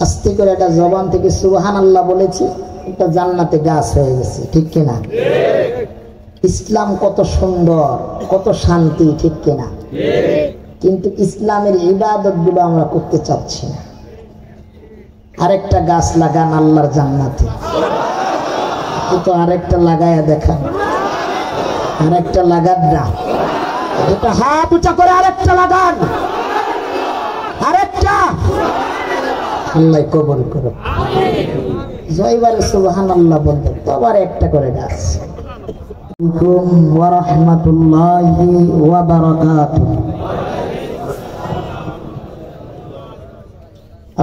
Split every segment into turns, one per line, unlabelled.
আস্তে করে একটা জবান থেকে সুবহানাল্লাহ বলেছি, একটা জান্নাতে গাছ হয়ে গেছে, ঠিক কিনা? ইসলাম কত সুন্দর, কত শান্তি, ঠিক কিনা? কিন্তু ইসলামের ইবাদত গুলো আমরা করতে চাচ্ছি না। আরেকটা গাছ লাগান আল্লাহর জান্নাতে, কিন্তু আরেকটা লাগায়া দেখান, আরেকটা লাগান না, এটা হাত উঁচা করে আরেকটা লাগান, আরেকটা। আল্লাহ কবুল করুন। জয়বারে সুবহানাল্লাহ বলতে তো আবার একটা করে গাছ। ওয়া রাহমাতুল্লাহি ওয়া বারাকাতুহু।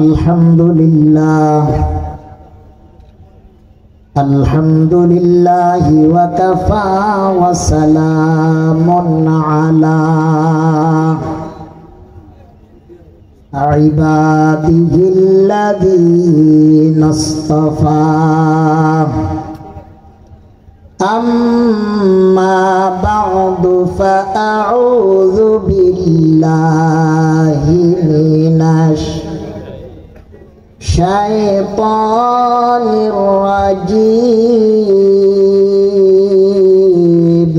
আলহামদুলিল্লাহ আলহামদুলিল্লাহি ওয়া কাফা ওয়া সালামুন আলা ইবাদিহিল্লাযীনা ইসতাফা। أما بعد فأعوذ بالله من الشيطان الرجيم.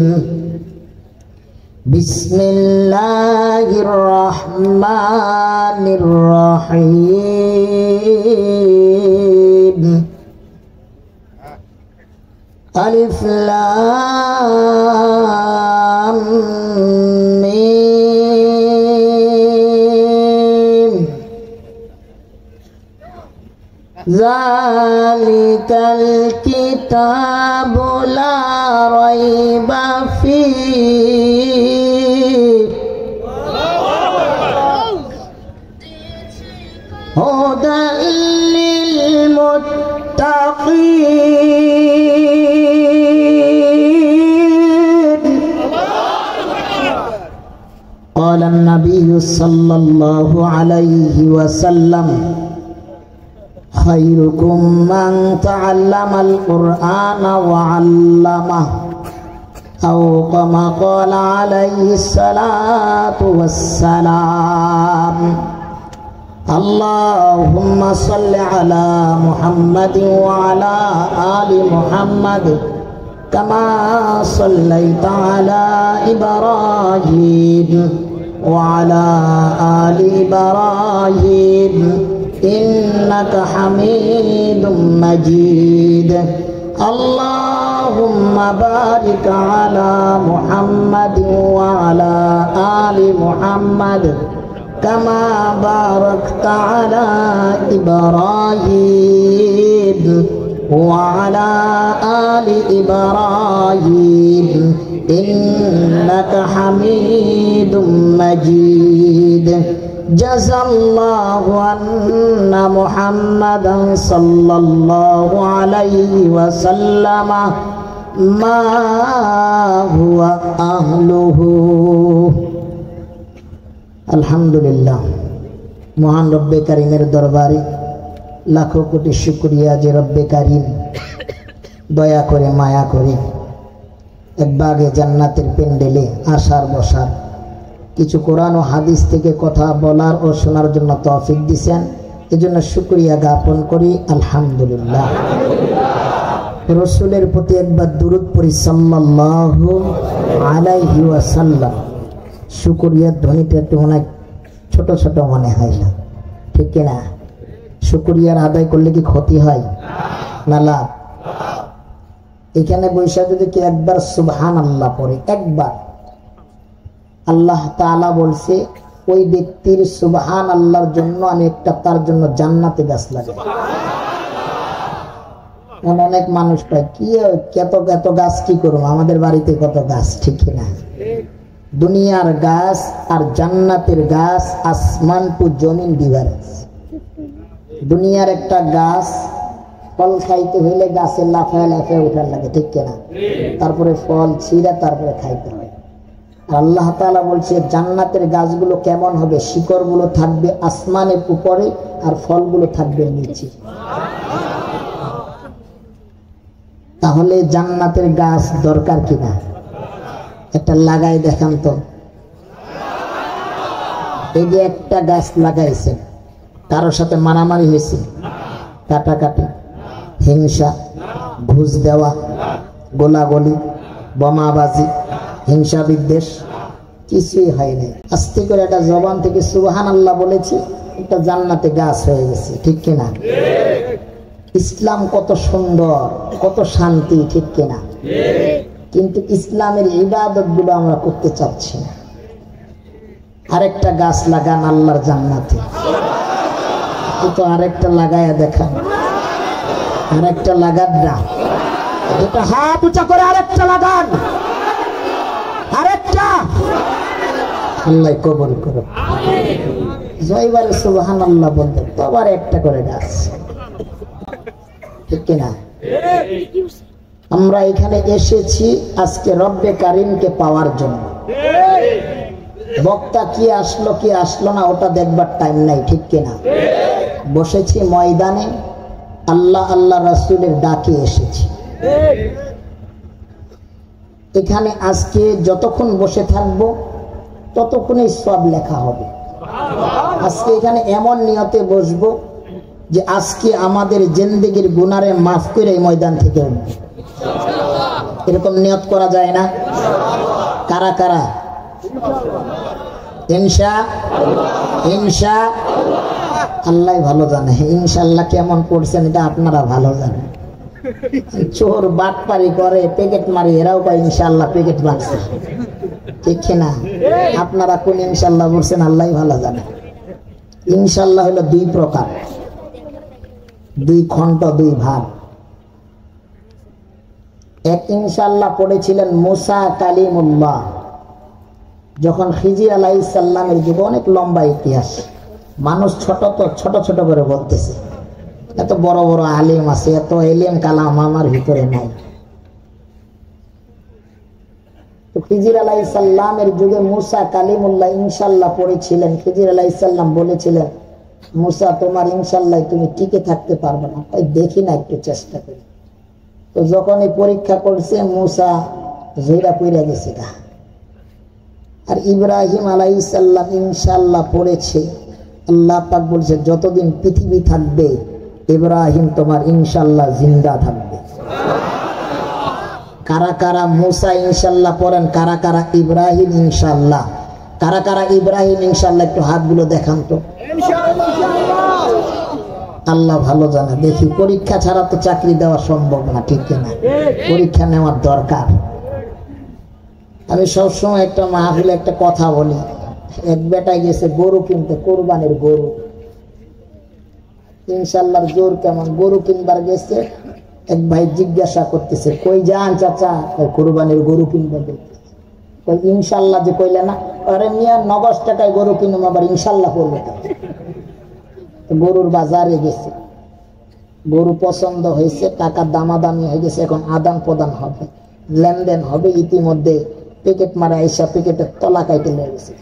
بسم الله الرحمن الرحيم. ألف لام ميم. ذلك الكتاب لا ريب فيه هدى للمتقين. قال النبي صلى الله عليه وسلم خيركم من تعلم القرآن وعلمه أو كما قال عليه الصلاة والسلام. اللهم صل على محمد وعلى آل محمد كما صليت على إبراهيم وعلى آل إبراهيم إنك حميد مجيد. اللهم بارك على محمد وعلى آل محمد كما باركت على إبراهيم وعلى آل إبراهيم إنك حميد مجيد. جزى الله أن محمدا صلى الله عليه وسلم ما هو أهله. আলহামদুলিল্লাহ, মহান রব্বে কারিমের দরবারে লাখো কোটি শুকরিয়া যে রব্বে কারিম দয়া করে মায়া করে এক বাগে জান্নাতের পেন্ডেলে আসার বসার কিছু কোরআন ও হাদিস থেকে কথা বলার ও শোনার জন্য তৌফিক দিয়েছেন। এজন্য শুকরিয়া জ্ঞাপন করি আলহামদুলিল্লাহ। রাসূলের প্রতি একবার দুরূদ পড়ি সাল্লাল্লাহু আলাইহি ওয়াসাল্লাম। শুকরিয়ার ধ্বনিটা একটু অনেক ছোট ছোট মনে হয় না, ঠিক কিনা? শুকরিয়ার আদায় করলে কি ক্ষতি হয় না লাভ? এখানে বৈশা যদি কি একবার সুবহানাল্লাহ পড়ে, একবার, আল্লাহ তাআলা বলছে ওই ব্যক্তির সুবহানাল্লাহর জন্য আমি একটা তার জন্য জান্নাতে গাছ লাগাই। অনেক মানুষ কয় কি কত এত গাছ কি করবো, আমাদের বাড়িতে কত গাছ, ঠিক কিনা? দুনিয়ার গাছ আর জান্নাতের গাছ আসমান টু জমিন ডিফারেন্স। দুনিয়ার একটা গাছ ফল খাইতে হইলে গাছে লাফায় লাফায় উঠার লাগে, ঠিক কিনা? তারপরে ফল ছিঁড়া তারপরে খাইতে হয়। আল্লাহ তাআলা বলছে জান্নাতের গাছগুলো কেমন হবে, শিকড়গুলো থাকবে আসমানের উপরে আর ফলগুলো থাকবে নিচে। তাহলে জান্নাতের গাছ দরকার কিনা? একটা লাগাই দেখান তো। এই যে একটা গাছ লাগাইছেন, কারোর সাথে মারামারি হয়েছে, কাটাকাটি, হিংসা, ঘুষ দেওয়া, গোলাগুলি, বোমাবাজি, হিংসা বিদ্বেষ কিছুই হয় নাই। আস্তে করে একটা জবান থেকে সুবহানাল্লাহ বলেছি, একটা জান্নাতে গাছ হয়ে গেছে, ঠিক কিনা? ইসলাম কত সুন্দর, কত শান্তি, ঠিক কিনা? কিন্তু ইসলামের ইবাদত গুলো আমরা করতে চাচ্ছি না। আরেকটা গাছ লাগান আল্লাহর জান্নাতে, তো আরেকটা লাগায়া দেখান, আরেকটা লাগান না, দুটো হাত উঁচা করে আরেকটা লাগান, আরেকটা। আল্লাহ কবুল করো। জয়বারে সুবহানাল্লাহ বলতে তোবার একটা করে গাছ, ঠিক কিনা? আমরা এখানে এসেছি আজকে রব্বে কারিমকে পাওয়ার জন্য। বক্তা কি আসলো কি আসলো না ওটা দেখবার টাইম নাই, ঠিক কিনা? বসেছি ময়দানে, আল্লাহ আল্লাহ রাসূলের ডাকে এসেছি। এখানে আজকে যতক্ষণ বসে থাকবো ততক্ষণই সব লেখা হবে। আজকে এখানে এমন নিয়তে বসবো যে আজকে আমাদের জিন্দেগির গুনারে মাফ করে এই ময়দান থেকে উঠবে, এরকম নিয়ত করা যায় না? কারা কারা? ইনশা আল্লাহ ভালো জানে। ইনশাআল্লাহ কেমন পড়ছেন এটা আপনারা ভালো জানেন। চোর বাটপারি করে, প্যাকেট মারি, এরাও কয় ইনশাআল্লাহ প্যাকেট মারছে, ঠিক না? আপনারা কোন ইনশাআল্লাহ বলছেন আল্লাহ ভালো জানে। ইনশাআল্লাহ হলো দুই প্রকার, দুই খণ্ড, দুই ভাগ। এক ইনশাআল্লাহ পড়েছিলেন মুসা কালিমুল্লাহ, যখন খিজির আলাইহিস সালামের যুগে। অনেক লম্বা ইতিহাস, মানুষ ছোট তো ছোট ছোট করে বলতেছে, এত বড় বড় আলিম আছে, এত এলিম কালাম আমার ভিতরে নাই। তো খিজির আলাইহিস সালামের যুগে মুসা কালিমুল্লাহ ইনশাআল্লাহ পড়েছিলেন। খিজির আলাইহিস সালাম বলেছিলেন, মুসা তোমার ইনশাআল্লাহ তুমি টিকে থাকতে পারবে না, তাই দেখি না একটু চেষ্টা করি। তো যখন এই পরীক্ষা করছে মুসা জেরা পড়ে গেছে গা। আর ইব্রাহিম আলাইহিস সালাম ইনশাআল্লাহ পড়েছে। আল্লাহ পাক বলছে যতদিন পৃথিবী থাকবে ইব্রাহিম তোমার ইনশাআল্লাহ জিন্দা থাকবে। কারা কারা মুসা ইনশাআল্লাহ পড়েন, কারা কারা ইব্রাহিম ইনশাআল্লাহ, কারা কারা ইব্রাহিম ইনশাআল্লাহ একটু হাতগুলো দেখান তো। আল্লাহ ভালো জানে। দেখি, পরীক্ষা ছাড়া তো চাকরি দেওয়া সম্ভব না, ঠিক কিনা? পরীক্ষা নেওয়ার দরকার। আমি সবসময় একটা মাহফিলে একটা কথা বলি। এক বেটায় গেছে গরু কিনতে, কোরবানির গরু। ইনশাআল্লাহর জোর কেমন? গরু কিনবার গেছে, এক ভাই জিজ্ঞাসা করতেছে, কই যান চাচা? কোরবানির গরু কিনবে। কই ইনশাআল্লাহ যে কইলে না? আরে মিয়া নগদ টাকায় গরু কিনুম, আবার ইনশাআল্লাহ করবে। গরুর বাজারে গেছে, গরু পছন্দ হয়েছে, টাকা দামাদামি হয়ে গেছে, এখন আদান প্রদান হবে, লেনদেন হবে। ইতিমধ্যে প্যাকেট মারা এসে প্যাকেটের তলা কাইটে লেগে গেছে।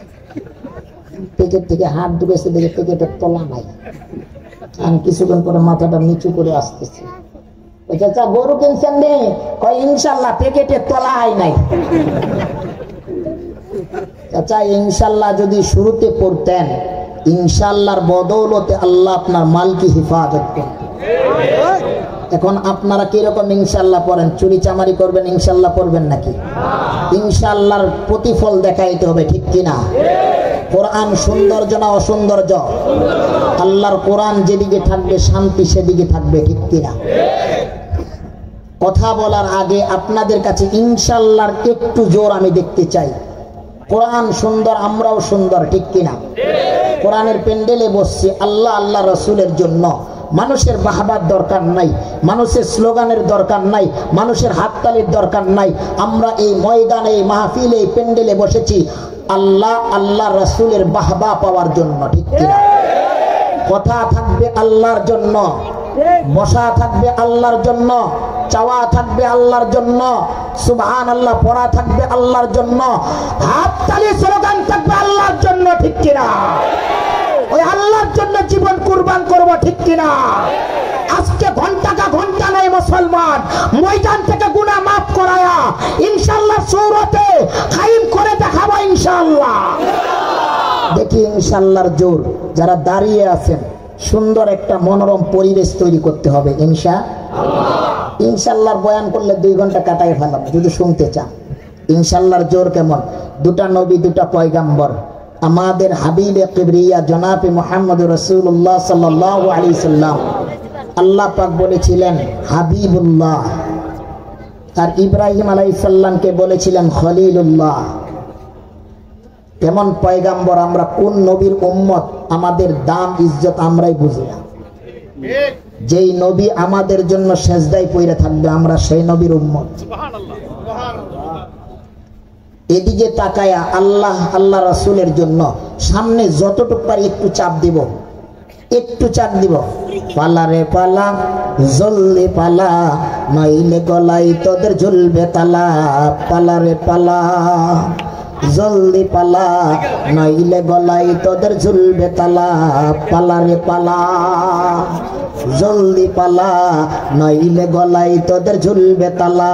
প্যাকেট থেকে হাত ঢুকেছে, দেখে প্যাকেটের তলা নাই। আমি কিছুক্ষণ পরে মাথাটা নিচু করে আসতেছি, চাচা গরু কিনছেন নে? কয় ইনশাআল্লাহ প্যাকেটের তলাই নাই। চাচা ইনশাআল্লাহ যদি শুরুতে পড়তেন, ইনশাআল্লাহর বদৌলতে আল্লাহ আপনার মালকে হিফাজত করতেন। এখন আপনারা কিরকম ইনশাআল্লাহ পড়েন? চুরি চামারি করবেন, ইনশাআল্লাহ পড়বেন নাকি? ইনশাআল্লাহর প্রতিফল দেখাইতে হবে, ঠিক কিনা? কোরআন সৌন্দর্য না অসৌন্দর্য? আল্লাহর কোরআন যেদিকে থাকবে শান্তি সেদিকে থাকবে, ঠিক কিনা? কথা বলার আগে আপনাদের কাছে ইনশাআল্লাহর একটু জোর আমি দেখতে চাই। কোরআন সুন্দর, আমরাও সুন্দর, ঠিক কিনা? কোরআনের প্যান্ডেলে বসছি আল্লাহ আল্লাহ রসুলের জন্য। মানুষের বাহবার দরকার নাই, মানুষের স্লোগানের দরকার নাই, মানুষের হাততালির দরকার নাই। আমরা এই ময়দানে, এই মাহফিলে, এই প্যান্ডেলে বসেছি আল্লাহ আল্লাহ রসুলের বাহবা পাওয়ার জন্য, ঠিক কিনা? কথা থাকবে আল্লাহর জন্য, বসা থাকবে আল্লাহর জন্য, চাওয়া থাকবে আল্লাহর জন্য, সুবহানাল্লাহ পড়া থাকবে আল্লাহর জন্য, হাততালি স্লোগান থাকবে আল্লাহর জন্য, ঠিক কিনা? ওই আল্লাহর জন্য জীবন কুরবান করব, ঠিক কিনা? আজকে ঘন্টা নাই মুসলমান, ময়দান থেকে গুনাহ মাফ করায়া ইনশাআল্লাহ সূরতে কায়েম করে দেখাবো ইনশাআল্লাহ। দেখি ইনশাআল্লাহর জোর। যারা দাঁড়িয়ে আছেন সুন্দর একটা মনোরম পরিবেশ তৈরি করতে হবে ইনশাআল্লাহ বয়ান করলে 2 ঘন্টা কাটাই ফেলাবো যদি শুনতে চান। ইনশাআল্লাহর জোর কেমন? 2টা নবী 2টা পয়গাম্বর, আমাদের হাবিবে কিবরিয়া জনাবে মুহাম্মদ রাসূলুল্লাহ সাল্লাল্লাহু আলাইহি সাল্লাম। আল্লাহ পাক বলেছিলেন হাবিবুল্লাহ, আর ইব্রাহিম আলাইহিস সালামকে বলেছিলেন খলিলুল্লাহ। কেমন পয়গাম্বর আমরা, কোন নবীর উম্মত, আমাদের দাম ইজ্জত আমরাই বুঝি না। যেই নবী আমাদের জন্য সেজদায় পড়ে থাকবে আমরা সেই নবীর উম্মত। এদিকে তাকায়া আল্লাহ আল্লাহ রাসূলের জন্য সামনে যতটুকু পারি একটু চাপ দিব, একটু চাপ দিব। পালা রে পালা, জলদি পালা, নইলে গলায় তোদের ঝুলবে তালা। পালা রে পালা, জলদি পালা, নইলে গলায় তোদের ঝুলবে তালা। পালা রে পালা, জলদি পালা, নইলে গলায় তোদের ঝুলবে তালা।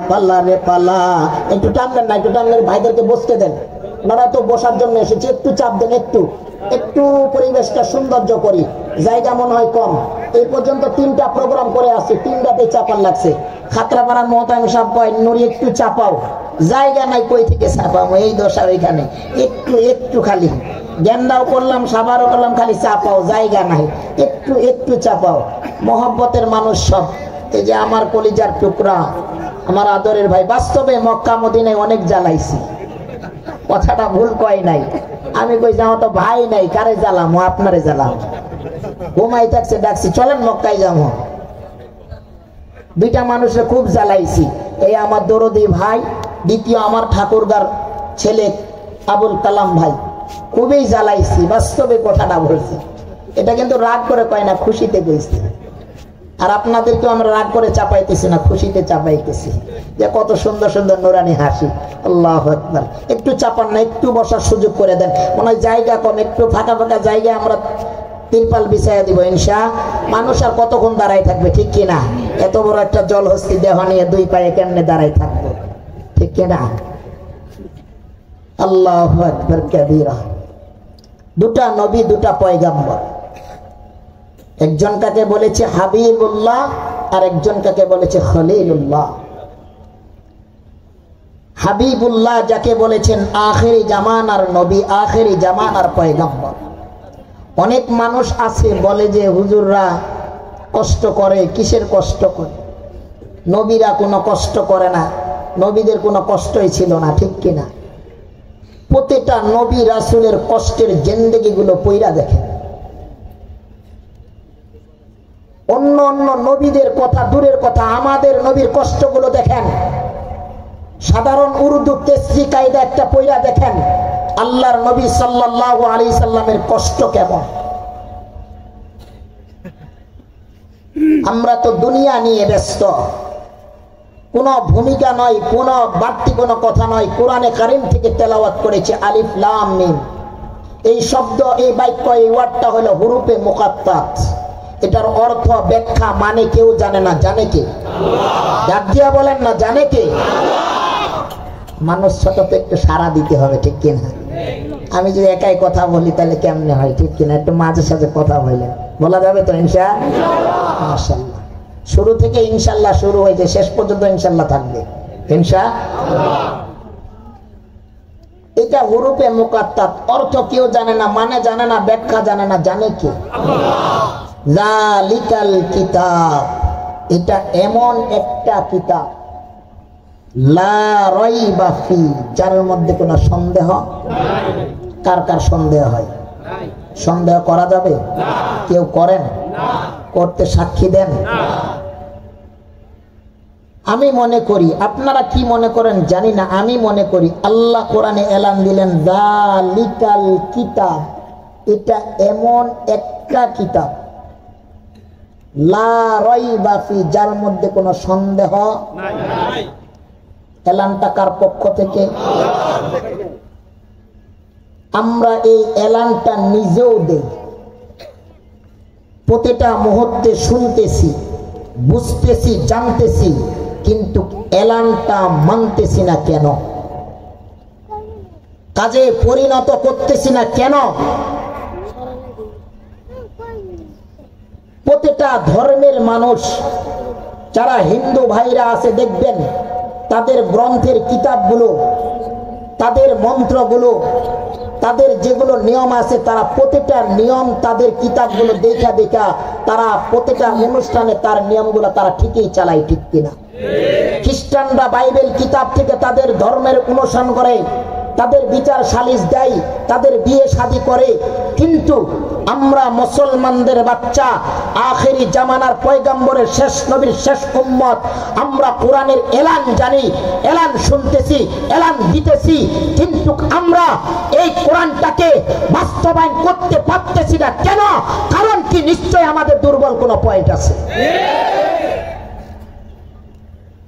পালা রে পালা। একটু টানবেন না, একটু টানলেন ভাইদেরকে বসতে দেন, ওনারা তো বসার জন্য এসেছে। একটু চাপ দেন, একটু একটু পরিবেশটা সৌন্দর্য করি। জায়গা মনে হয় কম। এই পর্যন্ত 3টা প্রোগ্রাম করে আসছে, 3টাতে চাপার লাগছে। খাতরাপাড়ার মহতামিম সাহেব কয় নুরি একটু চাপাও, জায়গা নাই, কই থেকে চাপাবো, এই দশা ওইখানে। একটু একটু খালি গেন্দাও করলাম, সাবারও করলাম, খালি চাপাও, জায়গা নাই, একটু একটু চাপাও। মহব্বতের মানুষ সব। এই যে আমার কলিজার টুকরা, আমার আদরের ভাই, বাস্তবে মক্কা মদিনায় অনেক জ্বালাইছি, কথাটা ভুল কয় নাই। আমি কই যাও তো ভাই নাই, কারে জ্বালামো? আপনারে জ্বালাম। ঘুমাই থাকছে, ডাকছি চলেন মক্কায় যাবো। 2টা মানুষের খুব জ্বালাইছি। এই আমার দরদি ভাই, দ্বিতীয় আমার ঠাকুরগার ছেলে আবুল কালাম ভাই, খুবই জ্বালাইছি। বাস্তবে কথাটা বলছি, এটা কিন্তু রাগ করে কয় না, খুশিতে কইছি। আর আপনাদেরকে আমরা রাগ করে চাপাইতেছি না, খুশিতে চাপাইতেছি যে কত সুন্দর সুন্দর নুরানি হাসি। আল্লাহু আকবার। একটু চাপান না, একটু বসার সুযোগ করে দেন। মনে হয় জায়গা কম, একটু ফাঁকা ফাঁকা জায়গায় আমরা তিরপাল বিছাইয়া দিব ইনশা। মানুষ আর কতক্ষণ দাঁড়াই থাকবে, ঠিক কিনা? এত বড় একটা জলহস্তি দেহ নিয়ে 2 পায়ে কেমনে দাঁড়াই থাকবো, ঠিক কিনা? আল্লাহু আকবার কাবীরা। 2টা নবী 2টা পয়গাম্বর, একজন কাকে বলেছে হাবিবুল্লাহ আর একজন কাকে বলেছে খলিলুল্লাহ। হাবিবুল্লাহ যাকে বলেছেন আখেরি জামানার নবী, আখেরি জামানার পয়গাম্বর। অনেক মানুষ আছে বলে যে হুজুররা কষ্ট করে, কিসের কষ্ট করে? নবীরা কোনো কষ্ট করে না, নবীদের কোনো কষ্টই ছিল না, ঠিক কিনা? প্রতিটা নবী রাসূলের কষ্টের জিন্দেগিগুলো পইরা দেখেন। অন্য অন্য নবীদের কথা দূরের কথা, আমাদের নবীর কষ্টগুলো দেখেন। সাধারণ উর্দু তেসরি কায়দা একটা পইরা দেখেন, আল্লাহর নবী সাল্লাল্লাহু আলাইহি সাল্লামের কষ্ট কেমন। আমরা তো দুনিয়া নিয়ে ব্যস্ত, কোনো ভূমিকা নয়, কোনো বাড়তি কোনো কথা নয়। কোরআনে কারীম থেকে তেলাওয়াত করেছে আলিফ লাম মিম। এই শব্দ, এই বাক্য, এই ওয়ার্ডটা হলো হুরুফে মুকাত্তাত। এটার অর্থ, ব্যাখ্যা, মানে কেউ জানে না, জানে কে? ডাক দিয়া বলেন না, জানে কে? মানুষ ছোট তো একটু সাড়া দিতে হবে, ঠিক কিনা? আমি যদি একাই কথা বলি তাহলে কেমনে হয়, ঠিক কিনা? একটু মাঝে সাঝে কথা বললেন বলা যাবে তো ইনশাআল্লাহ? মাশাআল্লাহ। শুরু থেকে ইনশাআল্লাহ শুরু হয়েছে, শেষ পর্যন্ত ইনশাআল্লাহ থাকবে ইনশাআল্লাহ। এটা হুরুফে মুকাত্তাত, অর্থ কেউ জানে না, মানে জানে না, ব্যাখ্যা জানে না, জানে কে? আল্লাহ। যালিকাল কিতাব, এটা এমন একটা কিতাব, লা রাইবা ফি, যার মধ্যে কোনো সন্দেহ নাই। কার কার সন্দেহ হয়? সন্দেহ করা যাবে? কেউ করেন? করতে সাক্ষী দেন? আমি মনে করি, আপনারা কি মনে করেন জানি না, আমি মনে করি আল্লাহ কোরআনে এলান দিলেন যালিকাল কিতাব, এটা এমন একটা কিতাব, লা রাইবা ফি, যার মধ্যে কোনো সন্দেহ নাই। এলানটা কার পক্ষ থেকে? আমরা এই এলানটা নিজেও দেই, প্রতিটা মুহূর্তে শুনতেছি, বুঝতেছি, জানতেছি, কিন্তু এলানটা মানতেছি না কেন? কাজে পরিণত করতেছি না কেন? প্রতিটা ধর্মের মানুষ যারা হিন্দু ভাইরা আছে দেখবেন তাদের গ্রন্থের কিতাবগুলো, তাদের মন্ত্রগুলো, তাদের যেগুলো নিয়ম আছে তারা প্রতিটা নিয়ম তাদের কিতাবগুলো দেখা দেখা তারা প্রতিটা অনুষ্ঠানে তার নিয়মগুলো তারা ঠিকই চালায়, ঠিক কিনা? খ্রিস্টানরা বাইবেল কিতাব থেকে তাদের ধর্মের অনুসরণ করে, তাদের বিচার সালিশ দেয়, তাদের বিয়ে শাদী করে। কিন্তু আমরা মুসলমানদের বাচ্চা, আখেরি জামানার পয়গম্বরের শেষ নবীর শেষ উম্মত, আমরা কোরআনের এলান জানি, এলান শুনতেছি, এলান দিতেছি, কিন্তু আমরা এই কোরআনটাকে বাস্তবায়ন করতে পারতেছি না। কেন? কারণ কি? নিশ্চয় আমাদের দুর্বল কোনো পয়েন্ট আছে।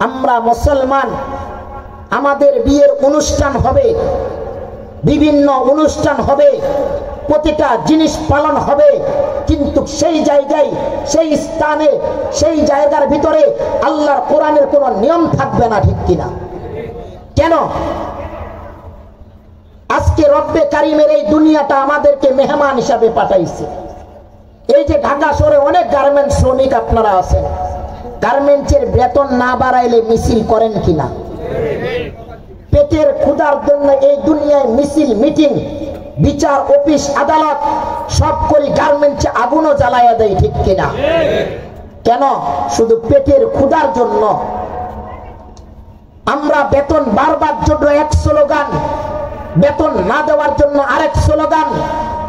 আমরা মুসলমান, আমাদের বিয়ের অনুষ্ঠান হবে, বিভিন্ন অনুষ্ঠান হবে, প্রতিটা জিনিস পালন হবে, কিন্তু সেই জায়গায়, সেই স্থানে, সেই জায়গার ভিতরে আল্লাহর কোরআনের কোনো নিয়ম থাকবে না, ঠিক কিনা? কেন? আজকে রব্বে কারিমের এই দুনিয়াটা আমাদেরকে মেহমান হিসাবে পাঠাইছে। এই যে ঢাকা শহরে অনেক গার্মেন্টস শ্রমিক আপনারা আছেন, গার্মেন্টসের বেতন না বাড়াইলে মিছিল করেন কিনা? পেটের ক্ষুধার জন্য এই দুনিয়ায় মিছিল, মিটিং, বিচার, অফিস, আদালত সব করি, গার্মেন্টসে আগুনও জ্বালাইয়া দেয়, ঠিক কিনা? কেন? শুধু পেটের ক্ষুধার জন্য। আমরা বেতন বাড়বার জন্য এক স্লোগান, বেতন না দেওয়ার জন্য আরেক স্লোগান,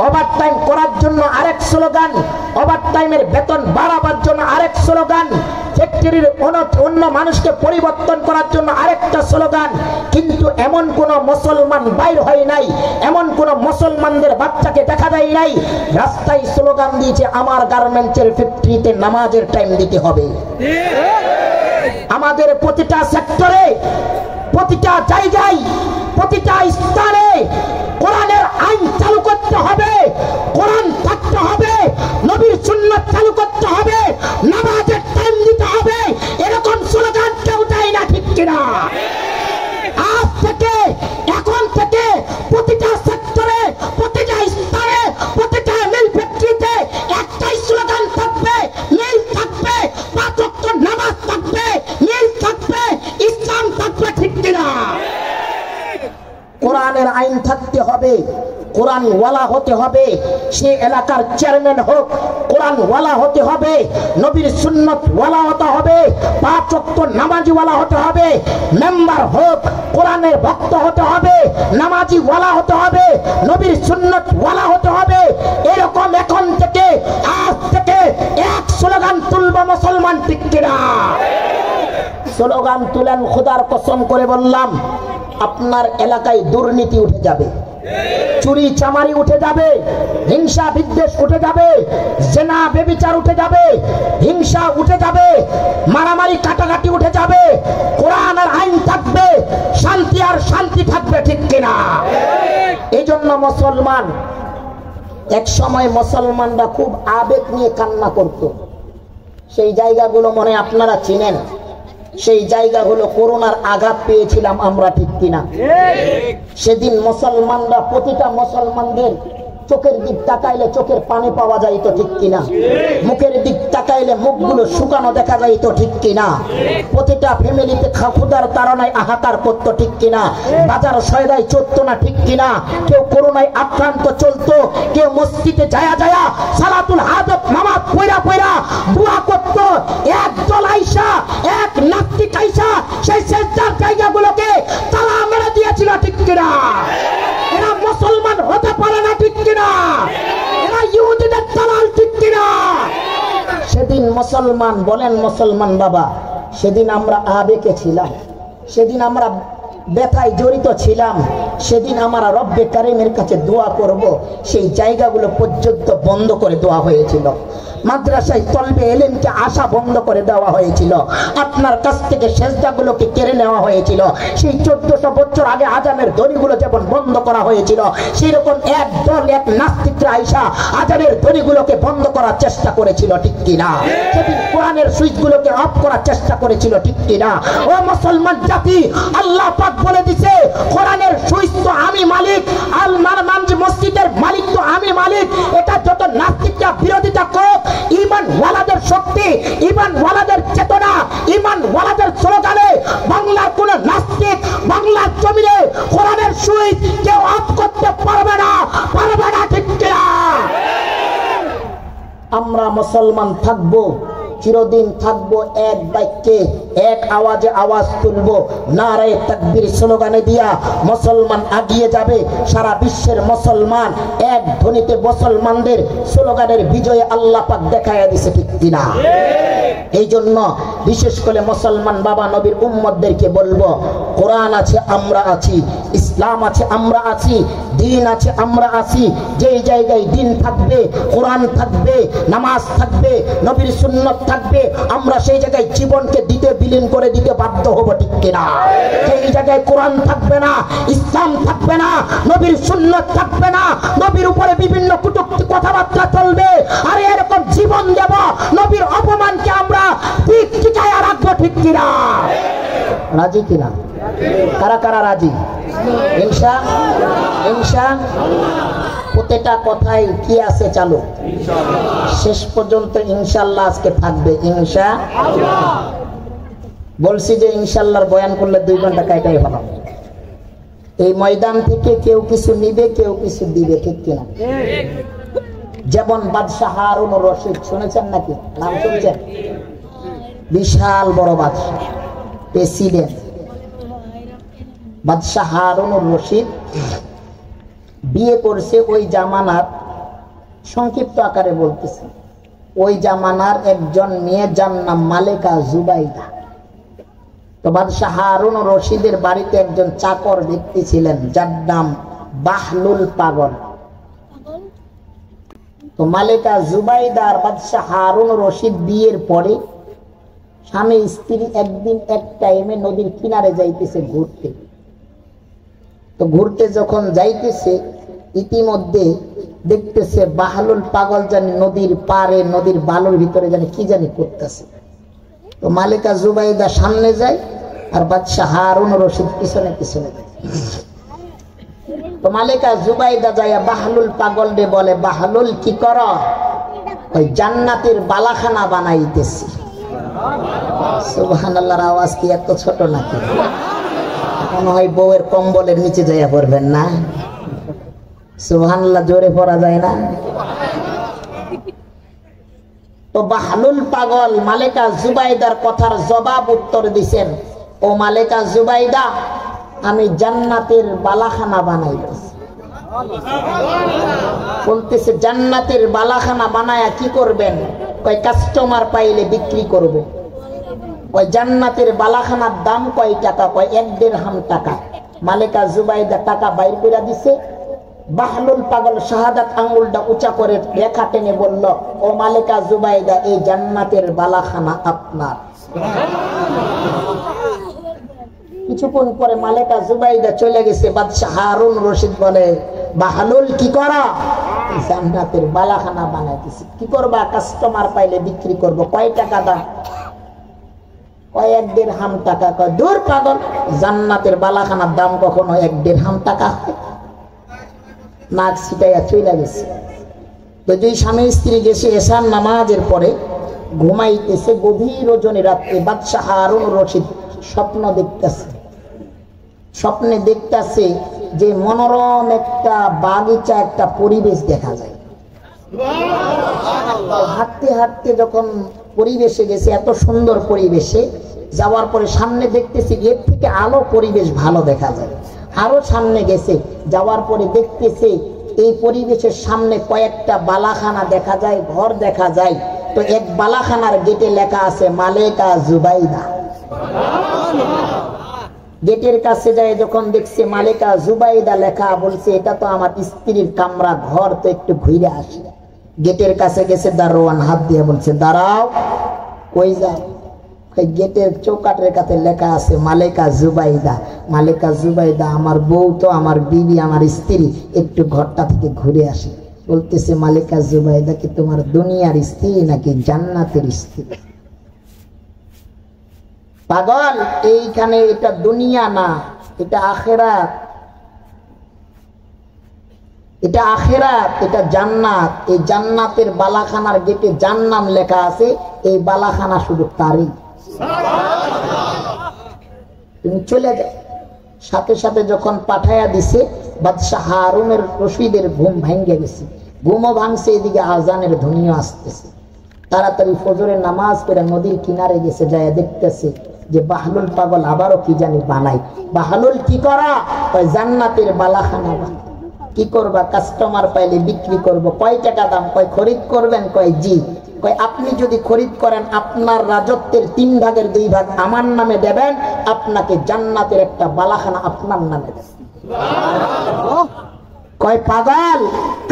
ওভার টাইম করার জন্য আরেক স্লোগান, ওভার টাইমের বেতন বাড়াবার জন্য আরেক স্লোগান, ফ্যাক্টরির অন্য মানুষকে পরিবর্তন করার জন্য আরেকটা স্লোগান। কিন্তু এমন কোন মুসলমান বাইর হয় নাই, এমন কোন মুসলমানদের বাচ্চাকে দেখা যায় নাই রাস্তায় স্লোগান দিয়েছে আমার গার্মেন্টসের ফ্যাক্টরিতে নামাজের টাইম দিতে হবে। আমাদের প্রতিটা সেক্টরে, প্রতিটা জায়গায়, প্রতিটা স্থানে কোরআনের আইন চালু করতে হবে, কোরআন থাকতে হবে, নবীর সুন্নাত চালু করতে হবে, নামাজের টাইম দিতে হবে। এরকম স্লোগান কেউ দেয় না, ঠিক কিনা? আজ থেকে, এখন থেকে প্রতিটা সেক্টরে, প্রতিটা স্থানে, প্রতিটা মিল ফ্যাক্টরিতে একটাই স্লোগান থাকবে, মিল থাকবে, 5 ওয়াক্ত নামাজ থাকবে, মিল থাকবে, ইসলাম থাকবে, ঠিক কিনা? কোরআনের আইন থাকতে হবে, কোরআন ওয়ালা হতে হবে, সে এলাকার চেয়ারম্যান হোক কোরআন ওয়ালা হতে হবে, নবীর সুন্নাত ওয়ালা হতে হবে, 5 ওয়াক্ত নামাজি ওয়ালা হতে হবে, মেম্বার হোক কোরআনের ভক্ত হতে হবে, নামাজি ওয়ালা হতে হবে, নবীর সুন্নাত ওয়ালা হতে হবে। এরকম এখন থেকে, আজ থেকে এক স্লোগান তুলব মুসলমান, ঠিক কিনা? স্লোগান তুলেন, খোদার কসম করে বললাম আপনার এলাকায় দুর্নীতি উঠে যাবে, চুরি চামারি উঠে যাবে, হিংসা বিদ্বেষ উঠে যাবে, জেনা ব্যভিচার উঠে যাবে, হিংসা উঠে যাবে, মারামারি কাটাকাটি উঠে যাবে, কোরআন আর আইন থাকবে, শান্তি আর শান্তি থাকবে, ঠিক কিনা? এই জন্য মুসলমান, এক সময় মুসলমানরা খুব আবেগ নিয়ে কান্না করত, সেই জায়গাগুলো মনে আপনারা চিনেন, সেই জায়গাগুলো করোনার আঘাত পেয়েছিলাম আমরা, ঠিক কিনা? সেদিন মুসলমানরা, প্রতিটা মুসলমানদের চোখের দিক তাকাইলে চোখের পানি পাওয়া যাইতো, ঠিক কিনা? মুখের দিক তাকাইলে মুখগুলো শুকানো দেখা যাইতো, ঠিক কিনা? প্রতিটা ফ্যামিলিতে ক্ষুধার তাড়নায় হাহাকার করতো, ঠিক কিনা? বাজার সয়দায় চলতো না, ঠিক কিনা? কেউ করোনায় আক্রান্ত চলতো, কেউ মসজিদে যায়া যায়া সালাতুল হাজত নামাজ পড়া পড়া দোয়া করতো। এক দল আইসা, এক নাস্তিক আইসা সেই সেজদার জায়গাগুলোকে তালা মেরে দিয়েছিল, ঠিক কিনা? এরা মুসলমান হতে পারে না, ঠিক কিনা? এরা ইহুদিদের দালাল, ঠিক কিনা? সেদিন মুসলমান, বলেন মুসলমান বাবা, সেদিন আমরা আবেগে ছিলাম, সেদিন আমরা ব্যথায় জড়িত ছিলাম, সেদিন আমরা রব্বে কারিমের কাছে দোয়া করব, সেই জায়গাগুলো পর্যন্ত বন্ধ করে দেওয়া হয়েছিল। মাদ্রাসায় তলবে এলেমকে আসা বন্ধ করে দেওয়া হয়েছিল, আপনার কাছ থেকে সেজদাগুলোকে কেড়ে নেওয়া হয়েছিল। সেই 1400 বছর আগে আজানের ধ্বনিগুলো যেমন বন্ধ করা হয়েছিল, সেই রকম এক দল, এক নাস্তিকরা আইসা আজানের ধ্বনিগুলোকে বন্ধ করার চেষ্টা করেছিল, ঠিক কিনা? সেদিন কোরআনের সুইচগুলোকে অফ করার চেষ্টা করেছিল, ঠিক কিনা? ও মুসলমান জাতি, আল্লাহ পাক বলে দিছে কোরআনের সুইচ সুইচ তো আমি মালিক, আল মানমানজ মসজিদের মালিক তো আমি মালিক। এটা যত নাস্তিকরা বিরোধিতা করুক, ঈমান ওয়ালাদের শক্তি, ঈমান ওয়ালাদের চেতনা, ঈমান ওয়ালাদের স্লোগানে বাংলার কোন নাস্তিক বাংলার জমিনে কোরআনের সুইচ কেউ অফ করতে পারবে না, পারবে না, ঠিক কিনা? আমরা মুসলমান থাকবো, চিরদিন থাকবো এক বাক্যে, এক আওয়াজে আওয়াজ তুলবো, নারায়ে তাকবীর স্লোগানে দিয়া মুসলমান এগিয়ে যাবে। সারা বিশ্বের মুসলমান এক ধ্বনিতে মুসলমানদের স্লোগানের বিজয়ে আল্লাহ পাক দেখায়া দিছে, ঠিক কিনা? এই জন্য বিশেষ করে মুসলমান বাবা নবীর উম্মতদেরকে বলবো, কোরআন আছে আমরা আছি, ইসলাম আছে আমরা আছি, দিন আছে আমরা আছি। যেই জায়গায় দিন থাকবে, কোরআন থাকবে, নামাজ থাকবে, নবীর সুন্নাত থাকবে, আমরা সেই জায়গায় জীবনকে দিতে বিলীন করে দিতে বাধ্য হব, ঠিক কিনা? যেই জায়গায় কোরআন থাকবে না, ইসলাম থাকবে না, নবীর সুন্নাত থাকবে না, নবীর উপরে বিভিন্ন কটূক্তি কথাবার্তা চলবে, আর এরকম জীবন দেব, নবীর অপমানকে আমরা ঠিক ঠিকায় রাখবো, ঠিক কিনা? রাজি কিনা? কারা কারা রাজি? ইনশা প্রতিটা কথাই কি আছে চালু, শেষ পর্যন্ত ইনশাআল্লাহ আজকে থাকবে। বলছি যে ইনশাআল্লাহর বয়ান করলে 2 ঘন্টা কাটাই হলো। এই ময়দান থেকে কেউ কিছু নিবে, কেউ কিছু দিবে, ঠিক কিনা? যেমন বাদশাহ হারুন রশিদ, শুনেছেন নাকি? নাম শুনছেন? বিশাল বড় বাদশাহ, প্রেসিডেন্ট বাদশাহ হারুন রশিদ বিয়ে করছে ওই জামানার, সংক্ষিপ্ত আকারে বলতেছে, ওই জামানার একজন মেয়ে, যার নাম মালেকা জুবাইদা। তো বাদশাহ হারুন রশিদের বাড়িতে একজন চাকর ব্যক্তি ছিলেন, যার নাম বাহলুল পাগল। তো মালেকা জুবাইদা আর বাদশাহ হারুন রশিদ বিয়ের পরে স্বামী স্ত্রী একদিন এক টাইমে নদীর কিনারে যাইতেছে ঘুরতে। তো ঘুরতে যখন যাইতেছে, ইতিমধ্যে দেখতেছে বাহলুল পাগল জানি নদীর পারে, নদীর বালুর ভিতরে জানি কি জানি করতেছে। তো মালিকা জুবাইদা সামনে যায়, আর বাদশাহ হারুন রশিদ পিছনে পিছনে যায়। তো মালিকা জুবাইদা যায় বাহলুল পাগল রে বলে, বাহলুল কি কর? ওই জান্নাতের বালাখানা বানাইতেছি। সুবহানাল্লাহর আওয়াজ কি এত ছোট নাকি? মনে হয় বউয়ের কম্বলের নিচে যাইয়া পড়বেন না? সুবহানাল্লাহ জোরে পড়া যায় না? তো বাহলুল পাগল মালিকা জুবাইদার কথার জবাব উত্তর দিছেন, ও মালিকা জুবাইদা, আমি জান্নাতের বালাখানা বানাইতেছি। বলতেছে জান্নাতের বালাখানা বানায়া কি করবেন? কয় কাস্টমার পাইলে বিক্রি করব। ওই জান্নাতের বালাখানার দাম কয় টাকা? কয় 1 দিরহাম টাকা। মালিকা জুবাইদা টাকা বাইর করে দিছে। বাহলুল পাগল শাহাদাত আঙ্গুলটা উঁচা করে রেখা টেনে বলল, ও মালিকা জুবাইদা, এই জান্নাতের বালাখানা আপনার। কিছুক্ষণ পরে মালিকা জুবাইদা চলে গেছে। বাদশাহ হারুন রশিদ বলে, বাহলুল কি করা? জান্নাতের বালাখানা বানাইতেছি। কি করবা? কাস্টমার পাইলে বিক্রি করব। কয় টাকা দাম? কয় 1 দিরহাম টাকা। কয় দূর পাগল, জান্নাতের বালাখানার দাম কখনো 1 দিরহাম টাকা হয়? নাক ছিটাইয়া চলে গেছে। তো দুই স্বামী স্ত্রী গেছে এশার নামাজের পরে ঘুমাইতেছে। গভীর রজনী রাত্রে বাদশাহ হারুন রশিদ স্বপ্ন দেখতেছে। স্বপ্নে দেখতেছে যে মনোরম একটা বাগিচা, একটা পরিবেশ দেখা যায়। হাঁটতে হাঁটতে যখন পরিবেশে গেছে, এত সুন্দর পরিবেশে যাওয়ার পরে সামনে দেখতেছি এর থেকে আলো পরিবেশ ভালো দেখা যায়। আরো সামনে গেছে, যাওয়ার পরে দেখতেছে এই পরিবেশের সামনে কয়েকটা বালাখানা দেখা যায়, ঘর দেখা যায়। তো এক বালাখানার গেটে লেখা আছে মালিকা জুবাইদা। গেটের কাছে যায় যখন দেখছে মালিকা জুবাইদা লেখা, বলছে এটা তো আমার স্ত্রীর কামরা ঘর, তো একটু ঘুরে আসি। গেটের কাছে গেছে, দারোয়ান হাত দিয়ে বলছে দাঁড়াও। কই যাও? গেটের চৌকাটের কাছে লেখা আছে মালিকা জুবাইদা। মালিকা জুবাইদা আমার বউ, তো আমার বিবি, আমার স্ত্রী, একটু ঘরটা থেকে ঘুরে আসে। বলতেছে মালিকা জুবাইদা কি তোমার দুনিয়ার স্ত্রী নাকি জান্নাতের স্ত্রী? পাগল, এইখানে এটা দুনিয়া না, এটা আখিরাত। এটা আখিরাত, এটা জান্নাত। এই জান্নাতের বালাখানার গেটে জান্নাম লেখা আছে, এই বালাখানা শুধু তারই। তুমি চলে যাও। সাথে সাথে যখন পাঠাইয়া দিছে, বাদশাহ হারুনের রশিদের ঘুম ভাঙ্গে গেছে, ঘুমও ভাঙছে, এদিকে আজানের ধ্বনিও আসতেছে। তাড়াতাড়ি ফজরের নামাজ পড়ে নদীর কিনারে গেছে, যায় দেখতেছে যে বাহলুল পাগল আবারও কি জানি বানাই। বাহলুল কি করা? জান্নাতের বালাখানা বানাই। কি করবা? কাস্টমার পাইলে বিক্রি করব। কয় টাকা দাম? কয় খরিদ করবেন? কয় জি। কয় আপনি যদি খরিদ করেন আপনার রাজত্বের 3 ভাগের 2 ভাগ আমার নামে দেবেন, আপনাকে জান্নাতের একটা বালাখানা আপনার নামে দেবেন। কয় পাগল,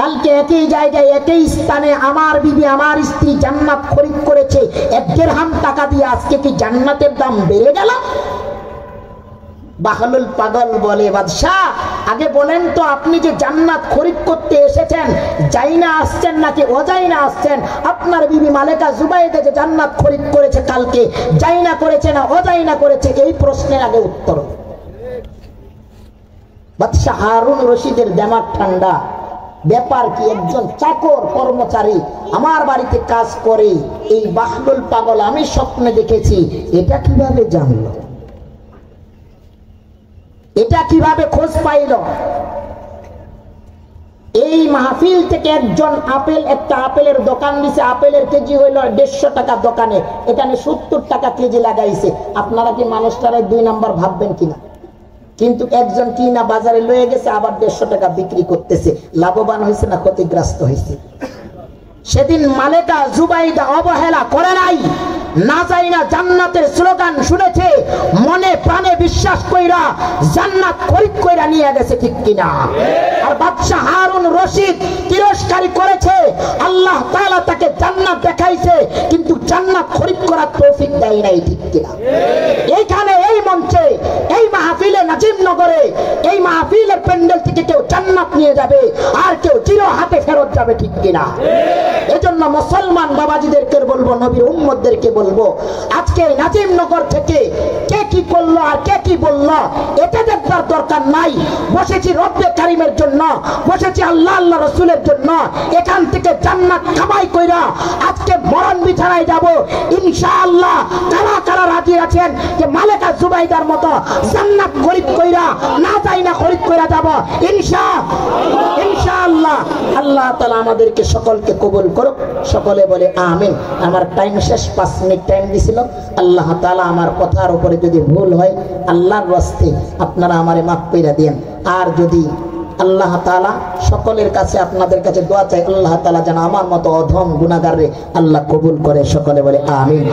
কালকে একই জায়গায় একই স্থানে আমার বিবি আমার স্ত্রী জান্নাত খরিদ করেছে 1 দিরহাম টাকা দিয়ে, আজকে কি জান্নাতের দাম বেড়ে গেল? বাহলুল পাগল বলে, বাদশাহ আগে বলেন তো আপনি যে জান্নাত খরিদ করতে এসেছেন, যাইনা আসছেন নাকি অজাইনা আসছেন? আপনার বিবি মালেকা জুবাইদা যে জান্নাত খরিদ করেছে কালকে, যাইনা করেছে না অজাইনা করেছে? এই প্রশ্নের আগে উত্তর। বাদশাহ হারুন রশিদের দিমাগ ঠান্ডা। ব্যাপার কি? একজন চাকর কর্মচারী আমার বাড়িতে কাজ করে, এই বাহলুল পাগল আমি স্বপ্নে দেখেছি, এটা কিভাবে জানলো? এটা কিভাবে খোঁজ পাইল? এই মাহফিল থেকে একজন একটা আপেলের দোকান দিছে, আপেলের কেজি হইল 150 টাকা দোকানে, এখানে 70 টাকা কেজি লাগাইছে। আপনারা কি মানুষটারে 2 নাম্বার ভাববেন কিনা? কিন্তু একজন কিনা বাজারে লয়ে গেছে, আবার 150 টাকা বিক্রি করতেছে। লাভবান হয়েছে না ক্ষতিগ্রস্ত হয়েছে? সেদিন মালেকা জুবাইদা অবহেলা করে নাই, না যাই না জান্নাতের স্লোগান শুনেছে, মনে প্রাণে বিশ্বাস কইরা জান্নাত খরিদ কইরা নিয়ে গেছে, ঠিক কিনা? আর বাদশাহ হারুন রশিদ তিরস্কারী করেছে, আল্লাহ তাআলা তাকে জান্নাত দেখাইছে কিন্তু জান্নাত খরিদ করার তৌফিক দেয় নাই, ঠিক কিনা? এইখানে এই মঞ্চে এই মাহফিলে নাজিমনগরে এই মাহফিলের প্যান্ডেল থেকে কেউ জান্নাত নিয়ে যাবে আর কেউ জিরো হাতে ফেরত যাবে, ঠিক কিনা? এজন্য মুসলমান বাবাজিদেরকে বলবো, নবীর উম্মতদেরকে বলবো, আজকে নাজিমনগর থেকে কে কি করলো আর কে কি বললো এটা দেখবার দরকার নাই। বসেছি রব্বে কারিমের জন্য, বসেছি আল্লাহ আল্লাহ রাসূলের জন্য। এখান থেকে জান্নাত কামাই কইরা আজকে মরণ বিছানায় যাব ইনশাআল্লাহ। কারা কারা রাজি আছেন যে মালেকা জুবাইদার মতো জান্নাত খরিদ কইরা না যাই না খরিদ কইরা যাব ইনশাআল্লাহ? আল্লাহ তাআলা আমাদেরকে সকলকে কবুল করুক। সকলে বলে আমিন। আমার টাইম শেষ, 5 মিনিট টাইম দিছিল। আল্লাহ তাআলা আমার কথার উপরে যদি ভুল হয় আল্লাহর রাস্তে আপনারা আমারে মাফ কইরা দেন। আর যদি আল্লাহ তাআলা সকলের কাছে আপনাদের কাছে দোয়া চাই, আল্লাহ তাআলা যেন আমার মতো অধম গুনাহগাররে আল্লাহ কবুল করে। সকলে বলে আমিন।